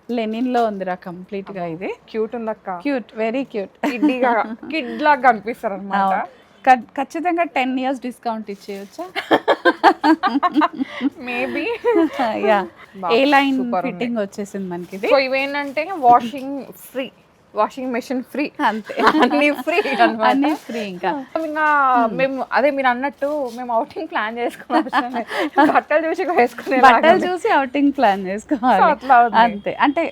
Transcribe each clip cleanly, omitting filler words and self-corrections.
Lenin లో ఉందిరా complete గా ఇది. క్యూట్ ఉందక్క, క్యూట్, వెరీ క్యూట్. కిడ్ లాగా కనిపిస్తారు అనమాట. ఖచ్చితంగా 10 years డిస్కౌంట్ ఇచ్చేయచ్చా? మేబీ యా, ఏ లైన్ ఫిట్టింగ్ వచ్చేసింది మనకి ఇది. సో ఇవేంటంటే వాషింగ్ మెషిన్ ఫ్రీ, అంతే, అన్ని ఫ్రీ అన్ని ఫ్రీ. ఇంకా మేము అదే మీరు అన్నట్టు మేము అవుటింగ్ ప్లాన్ చేసుకున్నాం, బట్టలు చూసి వేసుకునే, బట్టలు చూసి అవుటింగ్ ప్లాన్ చేసుకోవాలి. అట్లా ఉంది. అంతే, అంటే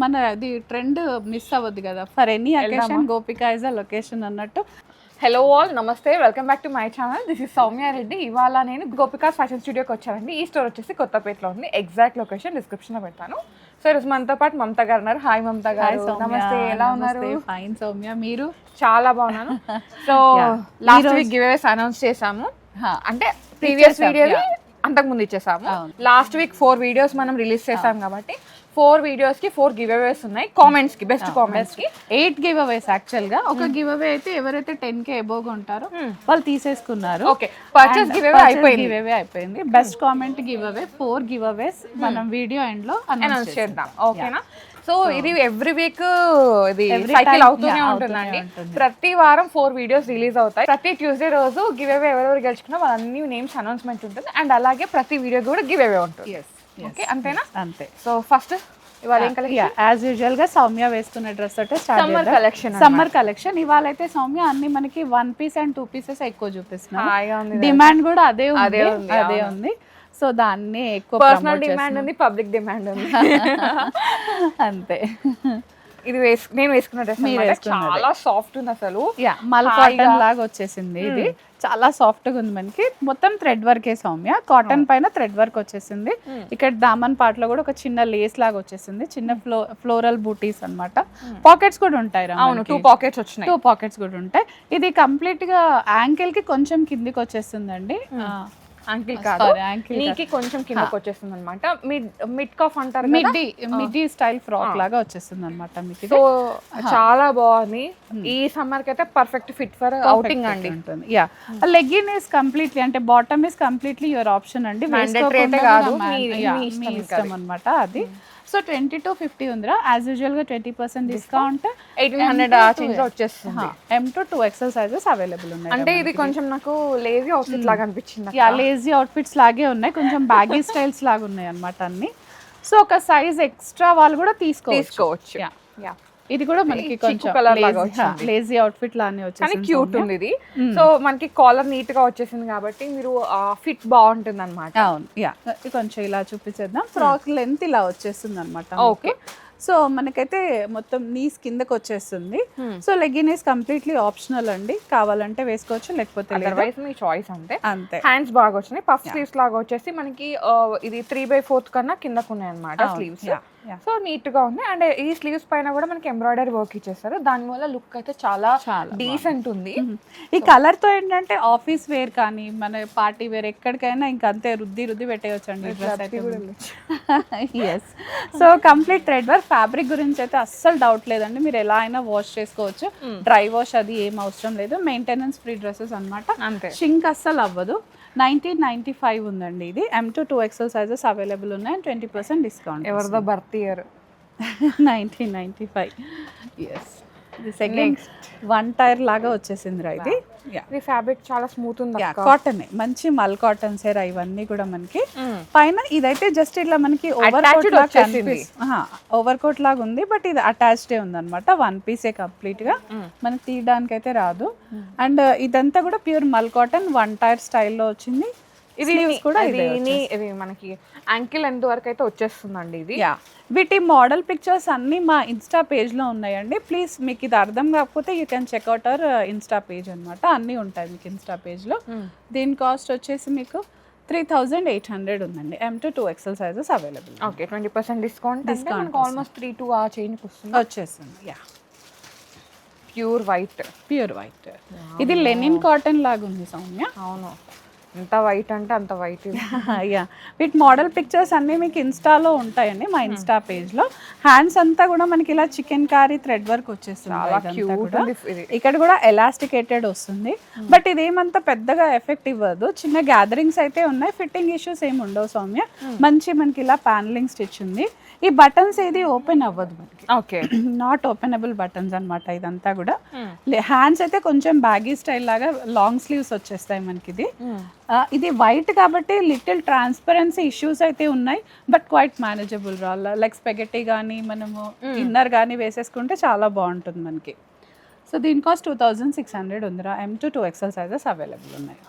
మన అది ట్రెండ్ మిస్ అవ్వద్దు కదా. For any occasion Gopika is the location అన్నట్టు. హలో ఆల్, నమస్తే, welcome back to my channel. This is Soumya Reddy. ఇవాళ నేను గోపికాస్ ఫ్యాషన్ స్టూడియోకి వచ్చానండి. ఈ స్టోర్ వచ్చేసి కొత్తపేటలో ఉంది. ఎగ్జాక్ట్ లొకేషన్ డిస్క్రిప్షన్లో పెడతాను. సో ఈరోజు మనతో పాటు మమత గారు ఉన్నారు. హాయ్ మమత గారు. నమస్తే, ఎలా ఉన్నారు? ఫైన్ సౌమ్య, మీరు? చాలా బాగున్నాను. So last week giveaways announce చేసాము, అంటే ప్రీవియస్ వీడియో అంతకు ముందు ఇచ్చేసాము. లాస్ట్ వీక్ 4 వీడియోస్ మనం రిలీజ్ చేసాం కాబట్టి 4 వీడియోస్ కి 4 గివ్ అవేస్ ఉన్నాయి. కామెంట్స్ కి, బెస్ట్ కామెంట్స్ కి 8 గివ్ అవేస్. యాక్చువల్ గా ఒక గివ్ అవే అయితే ఎవరైతే 10K అబోవ్ ఉంటారో వాళ్ళు తీసేసుకున్నారు. ఓకే, పర్చేస్ గివ్ అవే అయిపోయింది. Best comment giveaway 4 giveaways మనం వీడియో ఎండ్ లో అనౌన్స్ చేద్దాం. ఓకేనా? సో ఇది ఎవ్రీ వీక్ ఇది సైకిల్ అవుతూనే ఉంటుందండి. ప్రతి వారం 4 వీడియోస్ రిలీజ్ అవుతాయి. ప్రతి ట్యూస్డే రోజు గివ్ అవే ఎవరెవరు గెలుచుకున్నా వాళ్ళన్ని నేమ్స్ అనౌన్స్మెంట్ ఉంటుంది. అండ్ అలాగే ప్రతి వీడియో కూడా గివ్ అవే ఉంటుంది. ఓకే, అంతేనా? అంతే. సో ఫస్ట్ ఇవాళ ఏం కలెక్షన్? యాజ్ యూజువల్ గా సౌమ్య వేసుకునే డ్రెస్ తోటే సమ్మర్ కలెక్షన్. సమ్మర్ కలెక్షన్ ఇవాళ అయితే సౌమ్య అన్ని మనకి 1 piece అండ్ 2 pieces ఎక్కువ చూపిస్తున్నాం. డిమాండ్ కూడా అదే ఉంది. సో దాన్ని ఎక్కువ పర్సనల్ డిమాండ్ ఉంది, పబ్లిక్ డిమాండ్ ఉంది. అంతే. ఇది నేను వేసుకున్న డ్రెస్ చాలా సాఫ్ట్ ఉంది అసలు. మల్ కాటన్ లాగా వచ్చేసింది. ఇది చాలా సాఫ్ట్ గా ఉంది. మనకి మొత్తం థ్రెడ్ వర్కే సౌమ్య. కాటన్ పైన థ్రెడ్ వర్క్ వచ్చేసింది. ఇక్కడ దామన్ పార్ట్ లో కూడా ఒక చిన్న లేస్ లాగా వచ్చేసింది. చిన్న ఫ్లోరల్ బూటీస్ అన్నమాట. పాకెట్స్ కూడా ఉంటాయి. అవును, 2 పాకెట్స్ వచ్చినాయి. 2 పాకెట్స్ కూడా ఉంటాయి. ఇది కంప్లీట్ గా యాంకిల్ కి కొంచెం కిందికి వచ్చేస్తుందండి. యాంకిల్ కాదు, నీకి కొంచెం కిందకి వచ్చేస్తుంది అనమాట. మిడ్ కఫ్ అంటారు, మిడ్డీ స్టైల్ ఫ్రాక్ లాగా వచ్చేస్తుంది అనమాట. సో చాలా బాగుంది. ఈ సమ్మర్ కి అయితే పర్ఫెక్ట్ ఫిట్ ఫర్ అవుటింగ్ అండి. యా, లెగ్గిన్ ఇస్ కంప్లీట్లీ, అంటే bottom is completely your option అండి. కాదు, మీ ఇష్టం అనమాట అది. సో 20 to 50 ఉందిరా. యాజ్ యూజువల్ గా 20% డిస్కౌంట్ 1800 ఆ చేంజ్ లో వచ్చేస్తుంది. M to 2XL sizes available ఉన్నాయి. అంటే ఇది కొంచెం నాకు లేజీ అవుట్ఫిట్ లాగా అనిపించింది. లేజీ అవుట్ఫిట్స్ లాగే ఉన్నాయి, కొంచెం బ్యాగీ స్టైల్స్ లాగా ఉన్నాయి అన్నమాట అన్ని. సో ఒక సైజ్ ఎక్స్ట్రా వాళ్ళు కూడా తీసుకోవచ్చు. ఇది కూడా మనకి కొంచెం లేజీ అవుట్ఫిట్ లానే వచ్చింది, క్యూట్ ఉంది ఇది. సో మనకి కాలర్ నీట్ గా వచ్చేసింది కాబట్టి మీరు ఫిట్ బాగుంటుంది అనమాట. అవును, యా. కొంచెం ఇలా చూపించేద్దాం. ఫ్రాక్ లెంత్ ఇలా వచ్చేస్తుంది అనమాట. ఓకే, సో మనకైతే మొత్తం నీస్ కిందకి వచ్చేస్తుంది. So legging is completely optional అండి. కావాలంటే వేసుకోవచ్చు, లేకపోతే అదర్వైజ్ మీ చాయిస్. అంతే. హ్యాండ్స్ బాగా వచ్చినాయి, పఫ్ స్లీవ్స్ లాగా వచ్చేసి మనకి ఇది 3/4 కన్నా కిందకు ఉన్నాయి అనమాట స్లీవ్స్. సో నీట్ గా ఉంది. అండ్ ఈ స్లీవ్స్ పైన కూడా మనకి ఎంబ్రాయిడరీ వర్క్ ఇచ్చేస్తారు. దాని వల్ల లుక్ అయితే చాలా డీసెంట్ ఉంది. ఈ కలర్ తో ఏంటంటే ఆఫీస్ వేర్ కానీ మన పార్టీ వేర్ ఎక్కడికైనా ఇంకా అంతే రుద్ది పెట్టేయచ్చు అండి. Yes. So complete thread work. Fabric గురించి అయితే అస్సలు డౌట్ లేదండి. మీరు ఎలా అయినా వాష్ చేసుకోవచ్చు. డ్రై వాష్ అది ఏం అవసరం లేదు. మెయింటెనెన్స్ ఫ్రీ డ్రెస్సెస్ అనమాట. షింక్ అస్సలు అవ్వదు. 1995 ఉందండి ఇది. M to 2XL sizes available ఉన్నాయి. 20% డిస్కౌంట్. ఎవరిదో birth year 1995. Yes. Second 1 tier లాగా వచ్చేసింది రా ఇది. ఫ్యాబ్రిక్ చాలా స్మూత్ ఉంది. కాటన్, మంచి మల్ కాటన్స్ ఇవన్నీ కూడా మనకి. పైన ఇదైతే జస్ట్ ఇట్లా మనకి ఓవర్ కోట్ లాగా ఉంది, బట్ ఇది అటాచ్డ్ ఉంది అనమాట. 1 piece కంప్లీట్ గా మనకి తీయడానికి అయితే రాదు. అండ్ ఇదంతా కూడా ప్యూర్ మల్ కాటన్ 1 టైర్ స్టైల్లో వచ్చింది. ఇది మనకి యాంకిల్ ఎంత వరకు అయితే వచ్చేస్తుందండి ఇది. వీటి మోడల్ పిక్చర్స్ అన్ని మా ఇన్స్టా పేజ్ లో ఉన్నాయండి. ప్లీజ్ మీకు ఇది అర్థం కాకపోతే you can check out our insta page అనమాట. అన్ని ఉంటాయి మీకు ఇన్స్టా పేజ్ లో. దీని కాస్ట్ వచ్చేసి మీకు 3800 ఉందండి. M to 2XL sizes available. Okay, 20% discount almost 3 to ఆ చేంజ్ వచ్చేస్తుంది. Yeah, pure white. ఇది లెనిన్ కాటన్ లాగా ఉంది సౌమ్య. అవును, ఎంత వైట్ అంటే అంత వైట్. యా, వీటి మోడల్ పిక్చర్స్ అన్నీ మీకు ఇన్స్టాలో ఉంటాయండి, మా ఇన్స్టా పేజ్ లో. హ్యాండ్స్ అంతా కూడా మనకి ఇలా చికెన్ కారీ థ్రెడ్ వర్క్ వచ్చేస్తుంది. ఇక్కడ కూడా ఎలాస్టికేటెడ్ వస్తుంది, బట్ ఇదేమంతా పెద్దగా ఎఫెక్ట్ ఇవ్వదు. చిన్న గ్యాదరింగ్స్ అయితే ఉన్నాయి. ఫిట్టింగ్ ఇష్యూస్ ఏమి ఉండవు సౌమ్య. మంచి మనకి ఇలా ప్యానలింగ్ స్టిచ్ ఉంది. ఈ బటన్స్ ఏది ఓపెన్ అవ్వదు మనకి, ఓకే. నాట్ ఓపెనబుల్ బటన్స్ అన్నమాట ఇదంతా కూడా. హ్యాండ్స్ అయితే కొంచెం బ్యాగీ స్టైల్ లాగా లాంగ్ స్లీవ్స్ వచ్చేస్తాయి మనకి. ఇది వైట్ కాబట్టి లిటిల్ ట్రాన్స్పరెన్సీ ఇష్యూస్ అయితే ఉన్నాయి, but quiet manageable. Like spaghetti కానీ మనము ఇన్నర్ కానీ వేసేసుకుంటే చాలా బాగుంటుంది మనకి. సో దీని కాస్ట్ 2600 ఉందిరా. M to 2XL sizes available ఉన్నాయి.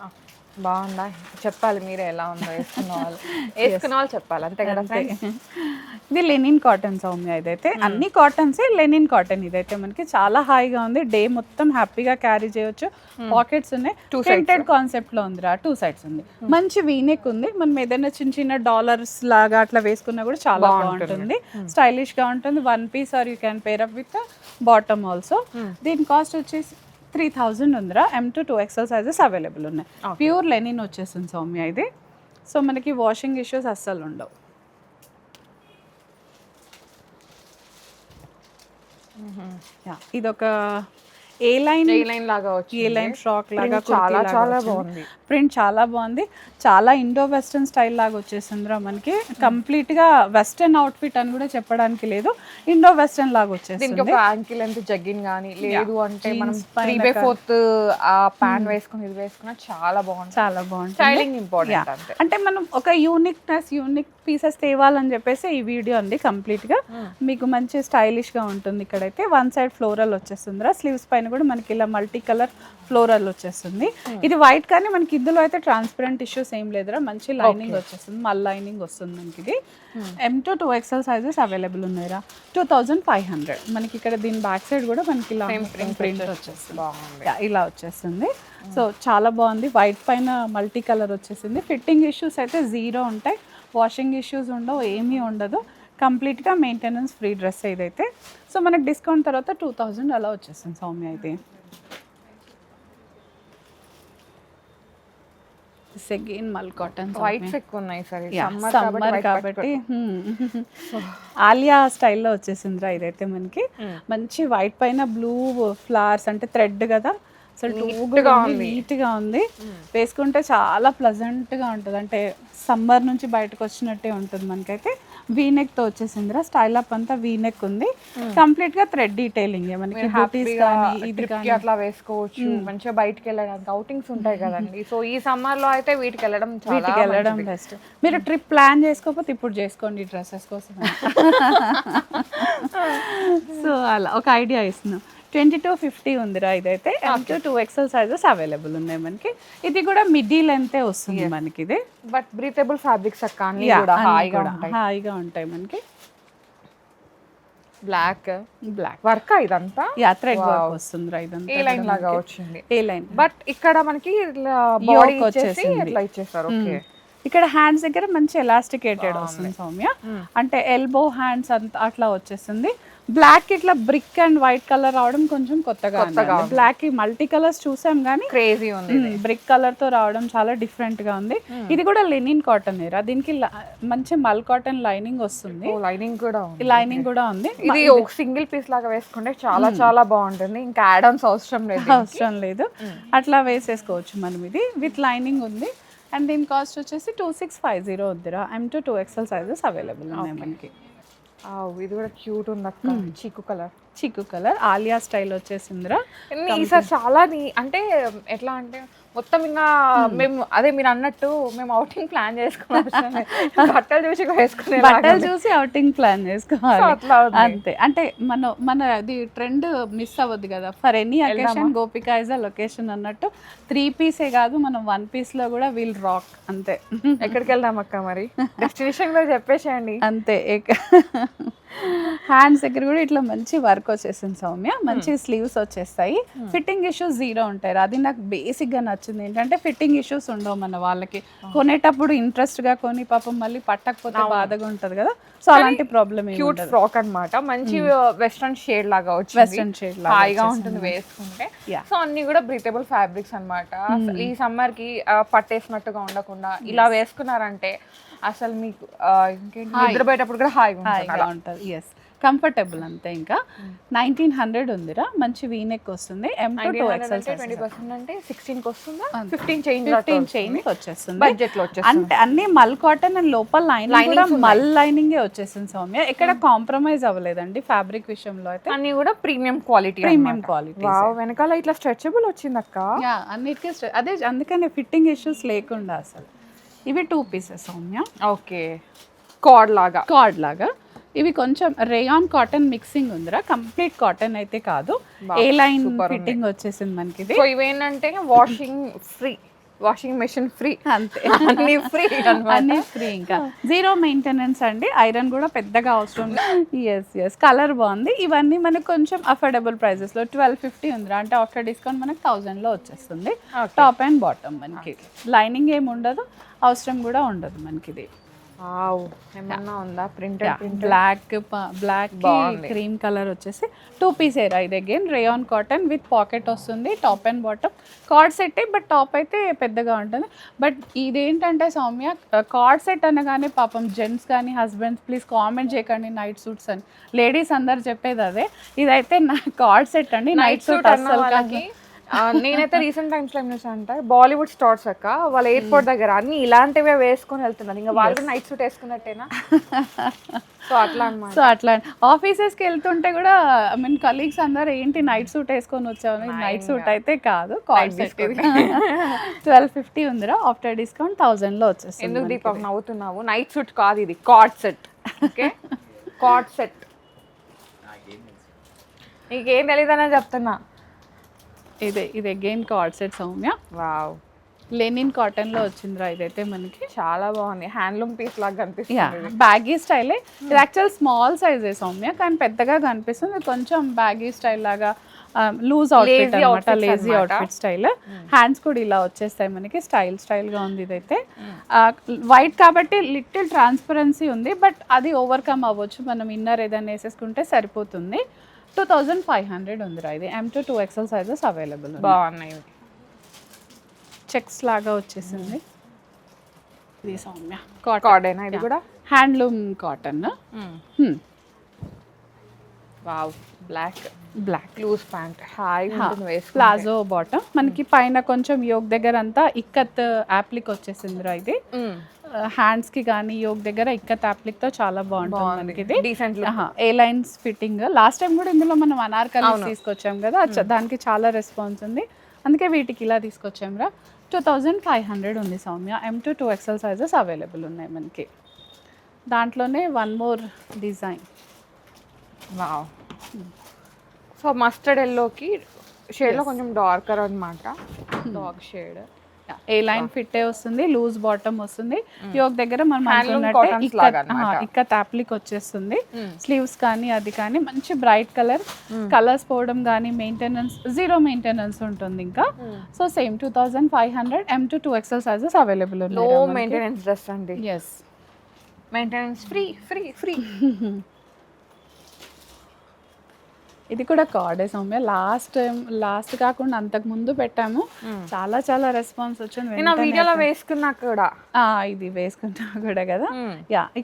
బాగుందా? చెప్పాలి మీరే ఎలా ఉందో. వేసుకున్న వాళ్ళు చెప్పాలి అంతే కదా ఫ్రెండ్స్. ఇది లెనిన్ కాటన్ సౌమ్య. ఇదైతే అన్ని కాటన్సే, లెనిన్ కాటన్. ఇదైతే మనకి చాలా హాయిగా ఉంది, డే మొత్తం హ్యాపీగా క్యారీ చేయొచ్చు. పాకెట్స్ ఉన్నాయి, ప్రింటెడ్ కాన్సెప్ట్ లో ఉందిరా. 2 sides ఉంది, మంచి వీనెక్ ఉంది. మనం ఏదైనా చిన్న చిన్న డాలర్స్ లాగా అట్లా వేసుకున్నా కూడా చాలా బాగుంటుంది, స్టైలిష్ గా ఉంటుంది. 1 piece or you can pair up with bottom also. దీని కాస్ట్ వచ్చేసి 3000 ఉందిరా. M to 2XL sizes available ఉన్నాయి. ప్యూర్ లెనిన్ వచ్చేస్తుంది సౌమ్య ఇది. సో మనకి వాషింగ్ ఇష్యూస్ అస్సలు ఉండవు. ఇదొక ఏ లైన్ లాగా వచ్చి ఏ లైన్ ఫ్రాక్ లాగా చాలా చాలా బాగుంది. ప్రింట్ చాలా బాగుంది, చాలా ఇండో వెస్టర్న్ స్టైల్ లాగా వచ్చేసిందిరా మనకి. కంప్లీట్ గా వెస్టర్న్ అవుట్ఫిట్ అని కూడా చెప్పడానికి లేదు, ఇండో వెస్టర్న్ లాగా వచ్చేసింది. దీనికి ఒక యాంకిల్ లెంత్ జగ్గిన్ గానీ లేదు అంటే మనం 3/4 ఆ ప్యాంట్ వేసుకుని ఇది వేసుకున్నా చాలా బాగుంది, చాలా బాగుంది. స్టైలింగ్ ఇంపార్టెంట్ అంతే. అంటే మనం ఒక యూనిక్ పీసెస్ తేవాలని చెప్పేసి ఈ వీడియో అండి. కంప్లీట్ గా మీకు మంచి స్టైలిష్ గా ఉంటుంది. ఇక్కడైతే 1 side ఫ్లోరల్ వచ్చేస్తుందిరా. స్లీవ్స్ పైన కూడా మనకి ఇలా మల్టీ కలర్ ఫ్లోరల్ వచ్చేస్తుంది. ఇది వైట్ కానీ మనకి ఇందులో అయితే ట్రాన్స్పరెంట్ ఇష్యూస్ ఏం లేదురా. మంచి లైనింగ్ వచ్చేస్తుంది, మల్ లైనింగ్ వస్తుంది మనకి. ఇది M to 2XL sizes available ఉన్నాయిరా. 2500 మనకి. ఇక్కడ దీని బ్యాక్ సైడ్ కూడా మనకి ఇలా ప్రింట్ వచ్చేస్తుంది, ఇలా వచ్చేస్తుంది. సో చాలా బాగుంది. వైట్ పైన మల్టీ కలర్ వచ్చేసింది. ఫిట్టింగ్ ఇష్యూస్ అయితే 0 ఉంటాయి, వాషింగ్ ఇష్యూస్ ఉండవు, ఏమీ ఉండదు. కంప్లీట్గా మెయింటెనెన్స్ ఫ్రీ డ్రెస్ ఇదైతే. సో మనకి డిస్కౌంట్ తర్వాత 2000 అలా వచ్చేస్తుంది సౌమ్య. అయితే అగైన్ మల్ కాటన్, వైట్స్ ఎక్కువ ఉన్నాయి సరే సమ్మర్ కాబట్టి. ఆలియా స్టైల్లో వచ్చేసిందిరా ఇదైతే మనకి. మంచి వైట్ పైన బ్లూ ఫ్లవర్స్ అంటే థ్రెడ్ కదా, అసలు నీట్గా ఉంది. వేసుకుంటే చాలా ప్లజెంట్గా ఉంటుంది, అంటే సమ్మర్ నుంచి బయటకు వచ్చినట్టే ఉంటుంది మనకైతే. వీనెక్తో వచ్చేసిందిరా. స్టైల్ అప్ అంతా వీనెక్ ఉంది, కంప్లీట్ గా థ్రెడ్ డీటెయిలింగ్. మనకి బూటీస్ కానీ ఇది కానీ అట్లా వేసుకోవచ్చు. మంచిగా బయటకు వెళ్ళడానికి అవుటింగ్స్ ఉంటాయి కదండి. సో ఈ సమ్మర్ లో అయితే వీటికి వెళ్ళడం బెస్ట్. మీరు ట్రిప్ ప్లాన్ చేసుకోకపోతే ఇప్పుడు చేసుకోండి డ్రెస్సెస్ కోసం. సో అలా ఒక ఐడియా ఇస్తున్నాం. 2250 ఉందిరా ఇదైతే. M to 2XL sizes available ఉన్నాయి మనకి. ఇది కూడా మిడ్డీ లెంత్ వస్తుంది మనకి ఇది, బట్ బ్రీతబుల్ ఫ్యాబ్రిక్స్ హాయిగా ఉంటాయి మనకి. బ్లాక్ వర్క్ ఇదంతా థ్రెడ్ వర్క్ వస్తుందిరా. ఇదంతా ఏ లైన్ లాగా వచ్చింది, ఏ లైన్. బట్ ఇక్కడ మనకి బాడీ వచ్చేసి ఇట్లా ఇచ్చేస్తారు. ఓకే. ఇక్కడ హ్యాండ్స్ దగ్గర మంచి ఎలాస్టికేటెడ్ వస్తుంది సౌమ్య, అంటే ఎల్బో హ్యాండ్స్ అంత అట్లా వచ్చేస్తుంది. బ్లాక్ ఇట్లా బ్రిక్ అండ్ వైట్ కలర్ రావడం కొంచెం కొత్తగా. బ్లాక్ మల్టీ కలర్స్ చూసాం కానీ క్రేజీ ఉంది, బ్రిక్ కలర్ తో రావడం చాలా డిఫరెంట్ గా ఉంది. ఇది కూడా లెనిన్ కాటన్ ఏరా. దీనికి మంచి మల్ కాటన్ లైనింగ్ వస్తుంది, లైనింగ్ కూడా ఉంది. ఇది ఒక సింగిల్ పీస్ లాగా వేసుకుంటే చాలా చాలా బాగుంటుంది, ఇంకా యాడ్ ఆన్స్ అవసరం లేదు. అట్లా వేసేసుకోవచ్చు మనం. ఇది విత్ లైనింగ్ ఉంది. అండ్ దీని కాస్ట్ వచ్చేసి 2650 వద్దురా. M to 2XL sizes available ఉన్నాయి మనకి. ఇది కూడా క్యూట్ ఉంది అక్క. చీకు కలర్ ఆలియా స్టైల్ వచ్చేసిందిరా. ఈసారి చాలా అంటే ఎట్లా అంటే మొత్తం ఇంకా మేము అదే మీరు అన్నట్టు మేము అవుటింగ్ ప్లాన్ చేసుకోవాలి, బట్టలు చూసి అవుటింగ్ ప్లాన్ చేసుకోవాలి అంతే. అంటే మన అది ట్రెండ్ మిస్ అవ్వద్దు కదా. For any occasion Gopika is a location అన్నట్టు 3 piece కాదు, మనం 1 piece లో కూడా విల్ రాక్ అంతే. ఎక్కడికి వెళ్దాం అక్క మరి? డెస్టినేషన్ కూడా చెప్పేసేయండి అంతే. హ్యాండ్స్ దగ్గర కూడా ఇట్లా మంచి వర్క్ వచ్చేసింది సౌమ్య. మంచి స్లీవ్స్ వచ్చేస్తాయి. ఫిట్టింగ్ ఇష్యూస్ 0 ఉంటాయి. అది నాకు బేసిక్ గా నచ్చింది ఏంటంటే ఫిట్టింగ్ ఇష్యూస్ ఉండవు మన వాళ్ళకి. కొనేటప్పుడు ఇంట్రెస్ట్ గా కొని పాపం మళ్ళీ పట్టకపోతే బాధగా ఉంటది కదా. సో అలాంటి ప్రాబ్లమ్ క్యూట్ ఫ్రాక్ అన్నమాట. మంచి వెస్ట్రన్ షేడ్ లాగా వచ్చింది, వెస్ట్రన్ షేడ్ లాగా హాయిగా ఉంటుంది వేసుకుంటే. సో అన్ని కూడా బ్రీతబుల్ ఫ్యాబ్రిక్స్ అన్నమాట. ఈ సమ్మర్ కి పట్టేసినట్టుగా ఉండకుండా ఇలా వేసుకున్నారంటే అసలు మీకు ఇంకేంటి నిద్రపోయేటప్పుడు కూడా హాయిగా హాయిగా ఉంటుంది. ఎస్, కంఫర్టబుల్ అంతే. ఇంకా 1900 ఉందిరా, మంచి వీనెక్ వస్తుంది. M2 2XL 20% అంటే 16 వస్తుందా, 15 చేంజ్ వచ్చేస్తుంది బడ్జెట్ లో వచ్చేస్తుంది. అంటే అన్ని మల్ కాటన్ అండ్ లోపల లైనింగ్ కూడా మల్ లైనింగ్ వచ్చేసింది సౌమ్య. ఇక్కడ కాంప్రమైజ్ అవ్వలేదండి ఫ్యాబ్రిక్ విషయంలో అయితే. అన్ని కూడా ప్రీమియం క్వాలిటీ. వావ్, వెనకాల ఇట్లా స్ట్రెచబుల్ వచ్చింది అక్క. యా, అన్నిటికీ అదే, అందుకనే ఫిట్టింగ్ ఇష్యూస్ లేకుండా అసలు. ఇవి 2 పీసెస్ సౌమ్య. ఓకే, కార్డ్ లాగా. ఇవి కొంచెం రేయాన్ కాటన్ మిక్సింగ్ ఉందిరా, కంప్లీట్ కాటన్ అయితే కాదు. ఏ లైన్ ఫిట్టింగ్ వచ్చేసింది మనకి. సో ఇవేంటంటే వాషింగ్ మెషిన్ ఫ్రీ, అంతే, అన్ని ఫ్రీ అన్ని ఫ్రీ. ఇంకా 0 మెయింటెనెన్స్ అండి. ఐరన్ కూడా పెద్దగా అవసరం. ఎస్, కలర్ బాగుంది. ఇవన్నీ మనకు కొంచెం అఫోర్డబుల్ ప్రైజెస్ లో 1250 ఉందిరా, అంటే ఆఫ్టర్ డిస్కౌంట్ మనకు 1000 లో వచ్చేస్తుంది. టాప్ అండ్ బాటమ్ మనకి. లైనింగ్ ఏమి ఉండదు, అవసరం కూడా ఉండదు మనకి. ఇది ఏమన్నా ఉందా ప్రింటెడ్? బ్లాక్ క్రీమ్ కలర్ వచ్చేసి 2 పీస్ ఏరా. ఇది again rayon cotton with pocket వస్తుంది. Top and bottom cord set, but top అయితే పెద్దగా ఉంటుంది. బట్ ఇదేంటంటే సౌమ్య, కార్డ్ సెట్ అనగానే పాపం జెంట్స్ కానీ హస్బెండ్స్ ప్లీజ్ కామెంట్ చేయకండి నైట్ సూట్స్ అని. లేడీస్ అందరు చెప్పేది అదే. ఇదైతే నా కార్డ్ సెట్ అండి, నైట్ సూట్ అసలు కాదు. నేనైతే రీసెంట్ టైమ్స్ లో ఏం చూసాను అంటే బాలీవుడ్ స్టార్స్ అక్క వాళ్ళ ఎయిర్పోర్ట్ దగ్గర అన్ని ఇలాంటివే వేసుకొని వెళ్తున్నారు. ఇంకా వాళ్ళు నైట్ సూట్ వేసుకున్నట్టేనా? సో అట్లా అన్నమాట. సో అట్లా ఆఫీసెస్కి వెళ్తుంటే కూడా ఐ మీన్ కలీగ్స్ అందరు ఏంటి నైట్ సూట్ వేసుకొని వచ్చావు. నైట్ సూట్ అయితే కాదు, కార్డ్ సెట్. 1250 ఉందిరా, ఆఫ్టర్ డిస్కౌంట్ 1000 లో వచ్చేస్తుంది. ఎందుకు దీపక్ నవ్వుతున్నావు? నైట్ సూట్ కాదు, ఇది card set. Okay, card set. నీకేం తెలీదనే చెప్తున్నా. ఇది again card set Soumya. Wow, linen cotton లో వచ్చిందిరా. ఇదైతే మనకి చాలా బాగుంది, హ్యాండ్లూమ్ పీస్ లాగా కనిపిస్తుంది. బ్యాగీ స్టైలే. ఇది యాక్చువల్ స్మాల్ సైజే సౌమ్య, కానీ పెద్దగా కనిపిస్తుంది. కొంచెం బ్యాగీ స్టైల్ లాగా, లూజ్ అవుట్ఫిట్ అనమాట, లేజీ అవుట్ఫిట్ స్టైల్. హ్యాండ్స్ కూడా ఇలా వచ్చేస్తాయి మనకి, స్టైల్ గా ఉంది. ఇదైతే వైట్ కాబట్టి లిటిల్ ట్రాన్స్పరెన్సీ ఉంది, బట్ అది ఓవర్కమ్ అవ్వచ్చు. మనం ఇన్నర్ ఏదైనా వేసేసుకుంటే సరిపోతుంది. 2500 ఉందిరా. ఇది M2 2XL సైజెస్ అవైలబుల్. బాగున్నాయి, చెక్స్ లాగా వచ్చేసింది. ఇది సౌమ్య కాటన్, ఇది కూడా handloom cotton. Wow, black loose pant, హాయిగా ప్లాజో బాటమ్. మనకి పైన కొంచెం యోగ్ దగ్గర అంతా ఇక్కత్ యాప్లిక్ వచ్చేసిందిరా. ఇది హ్యాండ్స్ కి కానీ యోగ్ దగ్గర ఇక్కత్ యాప్లిక్ తో చాలా బాగుంటుంది మనకి. ఇది డీసెంట్ ఏ లైన్స్ ఫిట్టింగ్. లాస్ట్ టైం కూడా ఇందులో మనం అనార్కలి తీసుకొచ్చాం కదా, దానికి చాలా రెస్పాన్స్ ఉంది, అందుకే వీటికి ఇలా తీసుకొచ్చాం రా. 2500 ఉంది Soumya. M2 2XL sizes available ఉన్నాయి మనకి. దాంట్లోనే one more design. Wow, so mustard ఎల్లోకి షేడ్లో కొంచెం డార్కర్ అనమాట, డార్క్ షేడ్. ఏ లైన్ ఫిట్ వస్తుంది, లూజ్ బాటమ్ వస్తుంది. యోగ్ దగ్గర మనం అనుకున్నట్టే ఇక్కత్ యాప్లిక్ వచ్చేస్తుంది. స్లీవ్స్ కానీ అది కానీ మంచి బ్రైట్ కలర్స్ పోవడం కానీ మెయింటెనెన్స్ 0 మెయింటెనెన్స్ ఉంటుంది. ఇంకా so same 2500 M2 2XL sizes available ఉన్నాయి. లో మెయింటెనెన్స్ డ్రెస్ అండి. Yes, maintenance free. ఇది కూడా కార్డే సౌమ్య. లాస్ట్ కాకుండా అంతకు ముందు పెట్టాము, చాలా రెస్పాన్స్ వచ్చింది. నేను వీడియోలో వేసుకున్నా కూడా, ఇది వేసుకున్నా కూడా కదా. యా, ఈ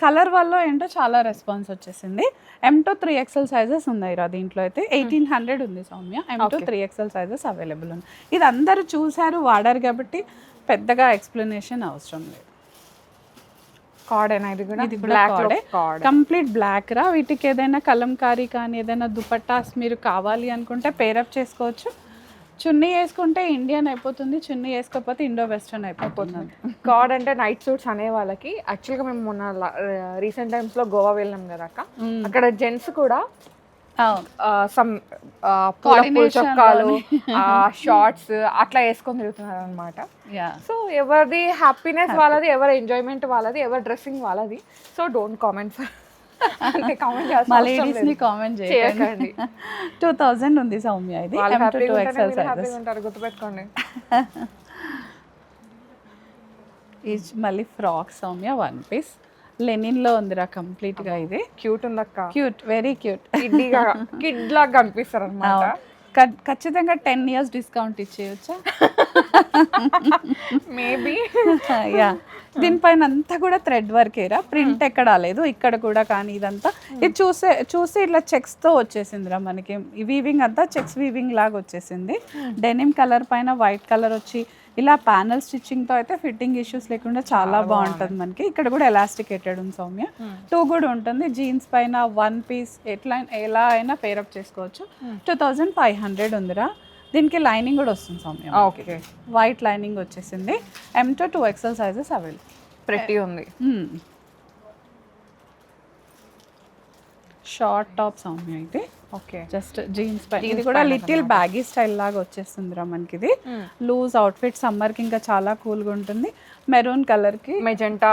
కలర్ వల్ల ఏంటో చాలా రెస్పాన్స్ వచ్చేసింది. M2 3XL సైజెస్ ఉన్నాయి రా. దీంట్లో అయితే 1800 ఉంది Soumya. M2 3XL sizes available ఉంది. ఇది అందరూ చూసారు, వాడారు కాబట్టి పెద్దగా ఎక్స్ప్లెనేషన్ అవసరం లేదు. కార్డేనా? ఇది కూడా కంప్లీట్ బ్లాక్ రా. వీటికి ఏదైనా కలంకారీ కానీ ఏదైనా దుపట్టాస్ మీరు కావాలి అనుకుంటే పేరప్ చేసుకోవచ్చు. చున్నీ వేసుకుంటే ఇండియన్ అయిపోతుంది, చున్నీ వేసుకోకపోతే ఇండో వెస్టర్న్ అయిపోతుంది. కార్డ్ అంటే నైట్ సూట్స్ అనే వాళ్ళకి. యాక్చువల్గా మేము మొన్న రీసెంట్ టైమ్స్ లో గోవా వెళ్ళాం కదా అక్క, అక్కడ జెంట్స్ కూడా సమ్ చొక్కాలు, షార్ట్స్ అట్లా వేసుకొని తిరుగుతున్నారు అనమాట. సో ఎవరిది హ్యాపీనెస్ వాళ్ళది, ఎవరి ఎంజాయ్మెంట్ వాళ్ళది, ఎవరి డ్రెస్సింగ్ వాళ్ళది. సో డోంట్ కామెంట్ కామెంట్ చేయకండి. 2000 ఉంది సౌమ్య. ఇది గుర్తుపెట్టుకోండి. మళ్ళీ ఫ్రాక్ సౌమ్య, 1 పీస్ లెనిన్ లో ఉందిరా కంప్లీట్ గా. ఇది క్యూట్ ఉందక్క, క్యూట్, వెరీ క్యూట్. కిడ్ లాగా కనిపిస్తారు అనమాట. ఖచ్చితంగా 10 years డిస్కౌంట్ ఇచ్చేయచ్చా? మేబీ యా దీనిపైన అంతా కూడా థ్రెడ్ వర్కేరా, ప్రింట్ ఎక్కడా లేదు ఇక్కడ కూడా. కానీ ఇదంతా ఇది చూసి ఇట్లా చెక్స్ తో వచ్చేసిందిరా మనకి. వీవింగ్ అంతా చెక్స్ వీవింగ్ లాగా వచ్చేసింది. డెనిమ్ కలర్ పైన వైట్ కలర్ వచ్చి ఇలా ప్యానల్ స్టిచ్చింగ్ తో అయితే ఫిట్టింగ్ ఇష్యూస్ లేకుండా చాలా బాగుంటుంది మనకి. ఇక్కడ కూడా ఎలాస్టికేటెడ్ ఉంది సౌమ్య. 2 కూడా ఉంటుంది. జీన్స్ పైన 1 పీస్ ఎలా అయినా పేరప్ చేసుకోవచ్చు. 2500 ఉందిరా. దీనికి లైనింగ్ కూడా వస్తుంది సౌమ్య. ఓకే, వైట్ లైనింగ్ వచ్చేసింది. M to 2XL sizes available. Pretty ఉంది. షార్ట్ టాప్ సౌమ్య అయితే ఓకే, జస్ట్ జీన్స్ పై. ఇది కూడా లిటిల్ బ్యాగీ స్టైల్ లాగా వచ్చేస్తుందిరా మనకి. ఇది లూజ్ అవుట్ఫిట్ సమ్మర్ కి ఇంకా చాలా కూల్ గా ఉంటుంది. మెరూన్ కలర్ కి మెజెంటా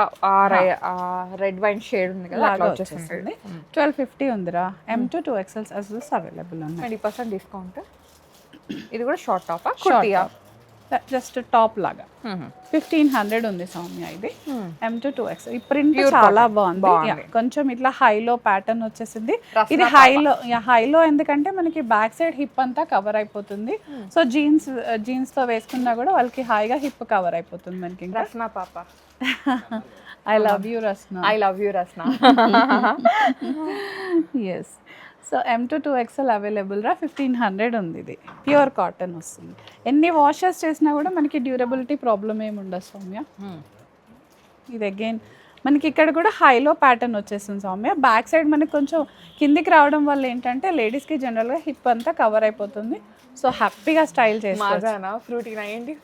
రెడ్ వైన్ షేడ్ ఉంది కదా, అట్లా వచ్చేస్తుంది. 1250 ఉందిరా. M to 2XL sizes available ఉన్నాయి. 20% డిస్కౌంట్. ఇది కూడా షార్ట్ టాపా కుర్తియా? జస్ట్ టాప్ లాగా 1500 ఉంది సౌమ్య. ఇది M to 2XL. ఈ ప్రింట్ చాలా బాగుంది. కొంచెం ఇట్లా హైలో ప్యాటర్న్ వచ్చేసింది. ఇది హైలో ఎందుకంటే మనకి బ్యాక్ సైడ్ హిప్ అంతా కవర్ అయిపోతుంది. సో జీన్స్ తో వేసుకున్నా కూడా వాళ్ళకి హాయిగా హిప్ కవర్ అయిపోతుంది మనకి. రస్నా పాప, I love you Rasna. I love you Rasna. Yes. So M to 2XL available రా. 1500 ఉంది. ఇది ప్యూర్ కాటన్ వస్తుంది. ఎన్ని వాషెస్ చేసినా కూడా మనకి డ్యూరబిలిటీ ప్రాబ్లం ఏమి ఉండదు సౌమ్య. ఇది అగైన్ మనకి ఇక్కడ కూడా హైలో ప్యాటర్న్ వచ్చేస్తుంది సౌమ్య. బ్యాక్ సైడ్ మనకి కొంచెం కిందికి రావడం వల్ల ఏంటంటే లేడీస్కి జనరల్గా హిప్ అంతా కవర్ అయిపోతుంది. సో హ్యాపీగా స్టైల్ చేసుకోవచ్చు.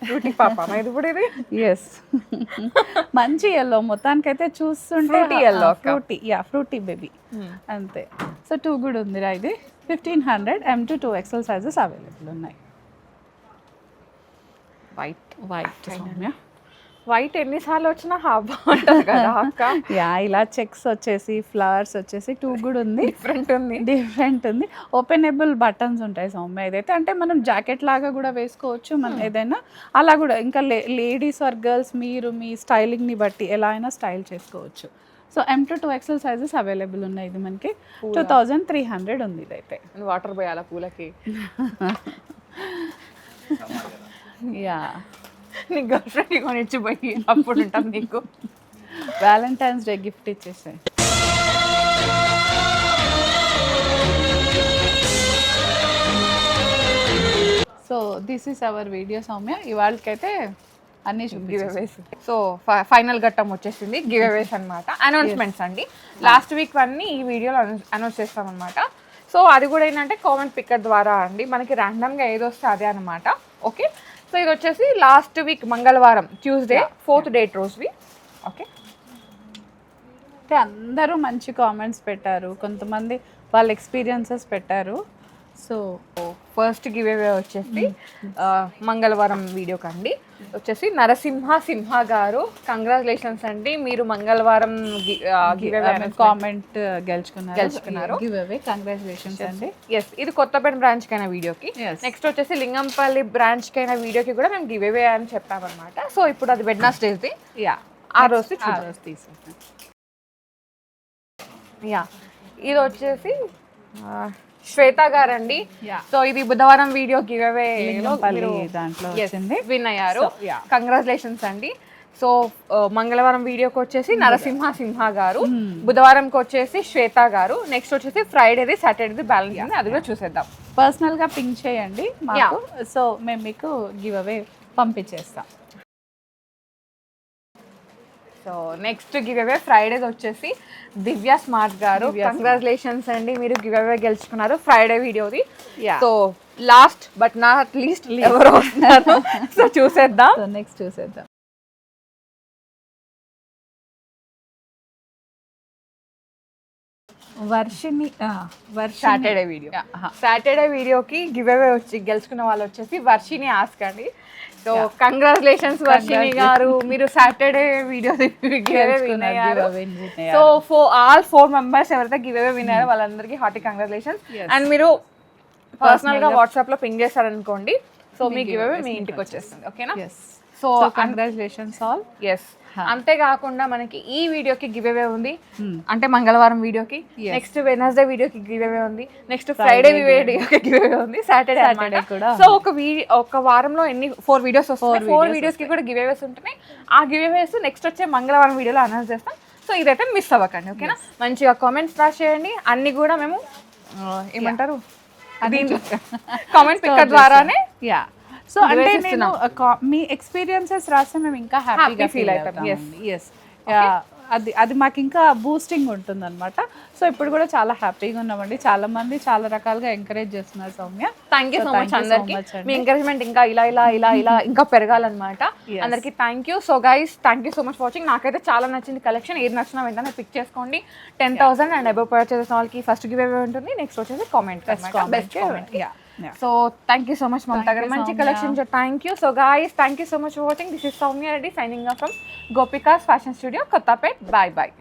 ఫ్రూటీ పాప ఇది కూడా ఇది. ఎస్, మంచి ఎల్లో మొత్తానికైతే చూస్తుంటే ఫ్రూటీ బేబీ అంతే. సో 2 కూడా ఉందిరా. ఇది 1500. M to 2XL sizes available ఉన్నాయి. వైట్ సౌమ్య. వైట్ ఎన్నిసార్లు వచ్చినా బాగుంటుంది కదా అక్క. ఇలా చెక్స్ వచ్చేసి ఫ్లవర్స్ వచ్చేసి 2 కూడా ఉంది. డిఫరెంట్ ఉంది. ఓపెనబుల్ బటన్స్ ఉంటాయి సౌమ్య. ఇదైతే అంటే మనం జాకెట్ లాగా కూడా వేసుకోవచ్చు మనం ఏదైనా అలా కూడా. ఇంకా లేడీస్ ఆర్ గర్ల్స్ మీరు మీ స్టైలింగ్ని బట్టి ఎలా అయినా స్టైల్ చేసుకోవచ్చు. So M to 2XL sizes available ఉన్నాయి. ఇది మనకి 2300 ఉంది. ఇదైతే వాటర్ పోయాలా పూలకి? యా, నీ గర్ల్ ఫ్రెండ్ కొనిచ్చిపోయి అప్పుడు ఉంటాం నీకు. వ్యాలంటైన్స్ డే గిఫ్ట్ ఇచ్చేసాయి. So this is our video Soumya. ఇవాళకైతే అన్ని గివ్అవేస్. సో ఫైనల్ ఘట్టం వచ్చేసింది గివ్అవేస్ అనమాట. అనౌన్స్మెంట్స్ అండి. లాస్ట్ వీక్ అన్నీ ఈ వీడియోలో అనౌన్స్ చేస్తాం అనమాట. సో అది కూడా ఏంటంటే కామెంట్ పిక్కర్ ద్వారా అండి. మనకి ర్యాండమ్గా ఏది వస్తే అదే అనమాట. ఓకే, సో ఇది వచ్చేసి లాస్ట్ వీక్ మంగళవారం ట్యూస్డే 4th డేట్ రోజువి. ఓకే, అంటే అందరూ మంచి కామెంట్స్ పెట్టారు. కొంతమంది వాళ్ళ ఎక్స్పీరియన్సెస్ పెట్టారు. సో ఫస్ట్ గివ్అవే వచ్చేసి మంగళవారం వీడియో కండి వచ్చేసి సింహ గారు. కంగ్రాచులేషన్స్ అండి, మీరు మంగళవారం కామెంట్ గెలుచుకున్నారు. గివ్అవే కంగ్రాచులేషన్స్ అండి. ఎస్, ఇది కొత్తపేట బ్రాంచ్ కైనా వీడియోకి. నెక్స్ట్ వచ్చేసి లింగంపల్లి బ్రాంచ్ కైనా వీడియోకి కూడా మేము గివ్అవే అని చెప్పామన్నమాట. సో ఇప్పుడు అది వెడ్నెస్డేది. ఆ రోజు తీసుకుంటాం. ఇది వచ్చేసి శ్వేత గారండి. సో ఇది బుధవారం వీడియో గివ్అవే విన్ అయ్యారు. కంగ్రాచులేషన్స్ అండి. సో మంగళవారం వీడియోకి వచ్చేసి సింహ గారు, బుధవారంకి వచ్చేసి శ్వేత గారు, నెక్స్ట్ వచ్చేసి ఫ్రైడేది సాటర్డేది బ్యాలెన్స్ ఉంది. అది కూడా చూసేద్దాం. పర్సనల్ గా పింక్ చేయండి మాకు. సో మేము మీకు గివ్అవే పంపించేస్తాం. సో నెక్స్ట్ గివ్అవే ఫ్రైడేది వచ్చేసి దివ్య స్మార్ట్ గారు. కంగ్రాచులేషన్స్ అండి, మీరు గివ్అవే గెలుచుకున్నారు ఫ్రైడే వీడియోది. So last but not least ఎవరు వస్తున్నారు సో చూసేద్దాం. నెక్స్ట్ చూసేద్దాం. వర్షిని సాటర్డే వీడియోకి గివ్అవే వచ్చి గెలుచుకున్న వాళ్ళు వచ్చేసి వర్షిని ఆస్క్ అండి. సో కంగ్రాచులేషన్స్ వర్షిని గారు, మీరు సాటర్డే వీడియో గివ్అవే విన్ అయ్యారు. సో ఆల్ 4 మెంబర్స్ ఎవరైతే గివ్అవే విన్ అయ్యారో వాళ్ళందరికీ హార్టీ కంగ్రాచులేషన్స్. అండ్ మీరు పర్సనల్ గా వాట్సాప్ లో పింగ్ చేస్తారనుకోండి, సో మీ గివ్అవే మీ ఇంటికి వచ్చేస్తుంది. ఓకేనా? So congratulations all. ఎస్, అంతేకాకుండా మనకి ఈ వీడియోకి గివ్ అవే ఉంది, అంటే మంగళవారం వీడియోకి, నెక్స్ట్ వెనస్డే వీడియోకి గివ్ అవే ఉంది, నెక్స్ట్ ఫ్రైడే వీడియోకి గివ్ అవే ఉంది, సాటర్డే కూడా. సో ఒక వారంలో ఎన్ని 4 వీడియోస్ వస్తాయి, 4 వీడియోస్ కి కూడా గివ్ అవేస్ ఉంటున్నాయి. ఆ గివ్ అవేస్ నెక్స్ట్ వచ్చే మంగళవారం వీడియోలో అనౌన్స్ చేస్తాం. సో ఇదైతే మిస్ అవ్వకండి, ఓకేనా? మంచిగా కామెంట్స్ రాసి చేయండి, అన్ని కూడా మేము ఏమంటారు కామెంట్ పిక్ ద్వారానే. యా, సో అంటే నేను మీ ఎక్స్పీరియన్సెస్ రాస్తే మేము ఇంకా హ్యాపీగా ఫీల్ అవుతాం. ఎస్, అది మాకు ఇంకా బూస్టింగ్ ఉంటుంది అనమాట. సో ఇప్పుడు కూడా చాలా హ్యాపీగా ఉన్నామండి. చాలా మంది చాలా రకాలుగా ఎంకరేజ్ చేస్తున్నారు Soumya. Thank you so much అందరికి. మీ ఎంకరేజ్మెంట్ ఇంకా ఇలా ఇంకా పెరగాలన్నమాట. అందరికి thank you. So guys, thank you so much for watching. నాకైతే చాలా నచ్చింది కలెక్షన్. ఏది నచ్చినా వెంటనే పిక్ చేసుకోండి. 10,000 అండ్ అబవ్ పర్చేస్ చేసిన వాళ్ళకి ఫస్ట్ గివ్ అవే ఉంటుంది. నెక్స్ట్ వచ్చేసి comment, best comment. So thank you so much Mamata garu, మంచి collection. Thank you. So guys, thank you so much for watching. This is Soumya Reddy signing off from Gopikas fashion studio, Kothapet. Bye bye.